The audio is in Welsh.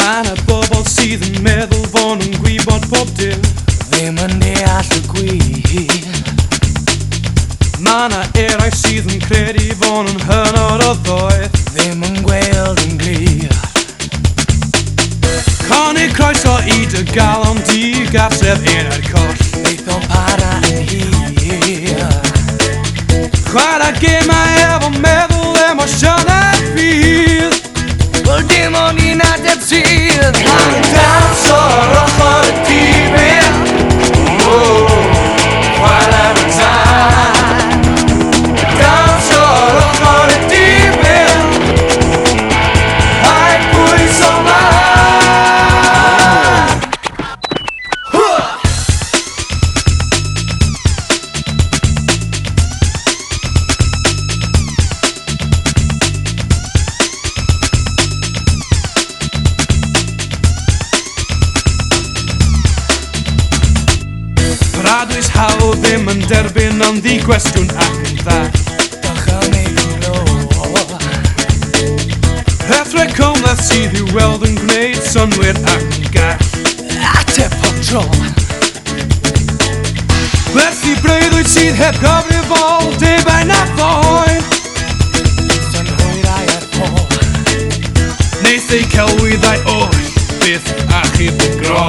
Ma' 'na bobl sydd yn meddwl fo' nhw'n gwybod pob dim, ddim yn deall y gwir. Ma' 'na eraill sydd yn credu fo' nhw'n hynod o ddoeth, Ddim yn gweld yn glir. Conic croeso i dy galon di gartref unau'r coll. Beth o'n para yn hir. Chwarae gemau efo meddwl emosiynau ffydd. Wel dim ond un adeg sydd. Dawnsio ar ochr y dibyn, chwarae fy tân. Dawnsio ar ochr y dibyn, a'i pwyso mlaen. Bradwys hawdd ddim yn derbyn ond ddi-gwestiwn ac yn ddall. Dychymyg yn glo. Hethrau cymleth sydd i'w weld yn gwneud synwyr ac yn gall. Ateb pob tro. Werthu breuddwyd sydd heb gyfrifol, Dibyn a ddoen. Sy'n hwyrau ar ôl. Neith ei celwyddau oll, byth achub yn gro.